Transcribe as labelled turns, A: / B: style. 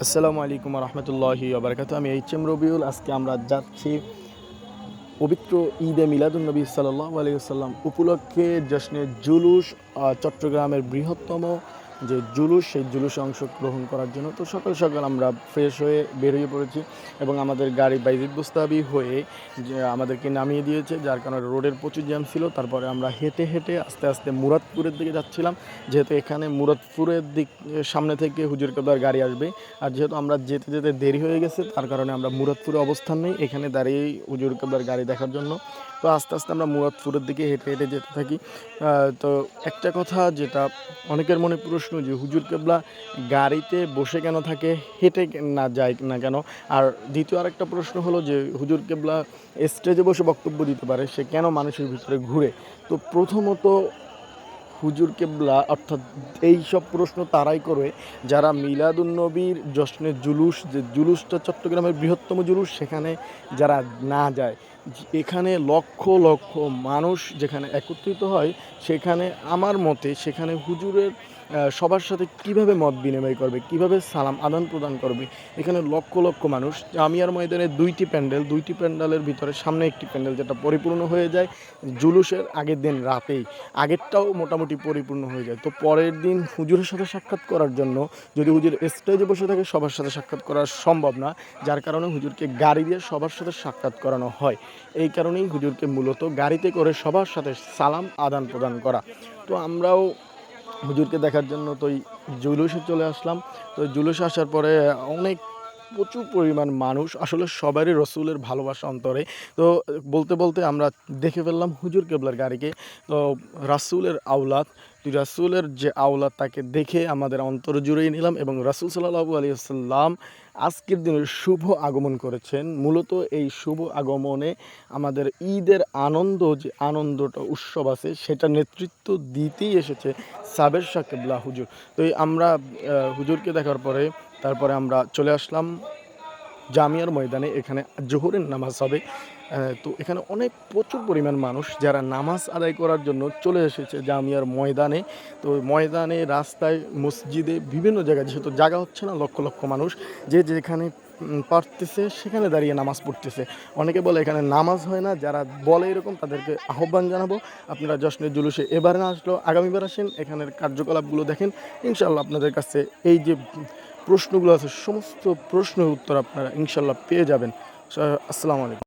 A: আসসালামু আলাইকুম রহমতুল্লাহি ওবরাকাতু। আমি এইচ.এম. রবিউল। আজকে আমরা যাচ্ছি পবিত্র ঈদে মিলাদুন্নবী সাল্লাল্লাহু আলাইহি ওয়াসাল্লাম উপলক্ষে জশ্নে জুলুস, চট্টগ্রামের বৃহত্তম যে জুলুস, সেই জুলুসে অংশগ্রহণ করার জন্য। তো সকাল সকাল আমরা ফ্রেশ হয়ে বেরিয়ে পড়েছি এবং আমাদের গাড়ি বাইজিদ বুস্তাবি হয়ে যে আমাদেরকে নামিয়ে দিয়েছে, যার কারণে রোডের প্রচুর জ্যাম ছিল। তারপরে আমরা হেঁটে হেঁটে আস্তে আস্তে মুরাদপুরের দিকে যাচ্ছিলাম, যেহেতু এখানে মুরাদপুরের দিক সামনে থেকে হুজুর কেবলার গাড়ি আসবে। আর যেহেতু আমরা যেতে যেতে দেরি হয়ে গেছে, তার কারণে আমরা মুরাদপুরে অবস্থান নেই, এখানে দাঁড়িয়েই হুজুর কেবলার গাড়ি দেখার জন্য। তো আস্তে আস্তে আমরা মুরাদপুরের দিকে হেঁটে হেঁটে যেতে থাকি। তো একটা কথা যেটা অনেকের মনে প্রশ্ন, যে হুজুর কেবলা গাড়িতে বসে কেন থাকে, হেঁটে না যায় না কেন? আর দ্বিতীয় আরেকটা প্রশ্ন হলো যে হুজুর কেবলা স্টেজে বসে বক্তব্য দিতে পারে, সে কেন মানুষের ভিতরে ঘুরে? তো প্রথমত হুজুর কেবলা, অর্থাৎ এই সব প্রশ্ন তারাই করে যারা মিলাদুন্নবীর জশ্নে জুলুস, যে জুলুসটা চট্টগ্রামের বৃহত্তম জুলুস, সেখানে যারা না যায়। এখানে লক্ষ লক্ষ মানুষ যেখানে একত্রিত হয়, সেখানে আমার মতে সেখানে হুজুরের সবার সাথে কিভাবে মত বিনিময় করবে, কিভাবে সালাম আদান প্রদান করবে। এখানে লক্ষ লক্ষ মানুষ। জামিয়ার ময়দানে দুইটি প্যান্ডেলের ভিতরে সামনে একটি প্যান্ডেল যেটা পরিপূর্ণ হয়ে যায় জুলুসের আগের দিন রাতেই, আগেরটাও মোটামুটি পরিপূর্ণ হয়ে যায়। তো পরের দিন হুজুরের সাথে সাক্ষাৎ করার জন্য যদি হুজুর স্টেজে বসে থাকে, সবার সাথে সাক্ষাৎ করা সম্ভব না, যার কারণে হুজুরকে গাড়ি দিয়ে সবার সাথে সাক্ষাৎ করানো হয়। এই কারণেই হুজুরকে মূলত গাড়িতে করে সবার সাথে সালাম আদান প্রদান করা। তো আমরাও হুজুরকে দেখার জন্য তো জুলুসে চলে আসলাম। তো জুলুসে আসার পরে অনেক প্রচুর পরিমাণ মানুষ, আসলে সবারই রসুলের ভালোবাসা অন্তরে। তো বলতে বলতে আমরা দেখে ফেললাম হুজুর কেবলার গাড়িকে। তো রাসূলের আওলাদ, রাসূলের যে আওলাদ, তাকে দেখে আমাদের অন্তর জুড়েই নিলাম। এবং রাসূল সাল্লাল্লাহু আলাইহি ওয়াসাল্লাম আজকের দিনের শুভ আগমন করেছেন। মূলত এই শুভ আগমনে আমাদের ঈদের আনন্দ, যে আনন্দটা উৎসব আছে, সেটা নেতৃত্ব দিতেই এসেছে সাবের শাহ কেবলা হুজুর। তো আমরা হুজুরকে দেখার পরে তারপরে আমরা চলে আসলাম জামিয়ার ময়দানে। এখানে জোহরের নামাজ হবে। তো এখানে প্রচুর পরিমাণ মানুষ যারা নামাজ আদায় করার জন্য চলে এসেছে জামিয়ার ময়দানে। তো ময়দানে, রাস্তায়, মসজিদে, বিভিন্ন জায়গায়, যেহেতু জায়গা হচ্ছে না, লক্ষ লক্ষ মানুষ যে যেখানে পারতেছে সেখানে দাঁড়িয়ে নামাজ পড়তেছে। অনেকে বলে এখানে নামাজ হয় না, যারা বলে এরকম তাদেরকে আহ্বান জানাবো, আপনারা জশ্নের জুলুসে এবার না আসলেও আগামীবার আসেন, এখানের কার্যকলাপগুলো দেখেন। ইনশাআল্লাহ আপনাদের কাছে এই যে প্রশ্নগুলো আছে, সমস্ত প্রশ্নের উত্তর আপনারা ইনশাআল্লাহ পেয়ে যাবেন। আসসালামু আলাইকুম।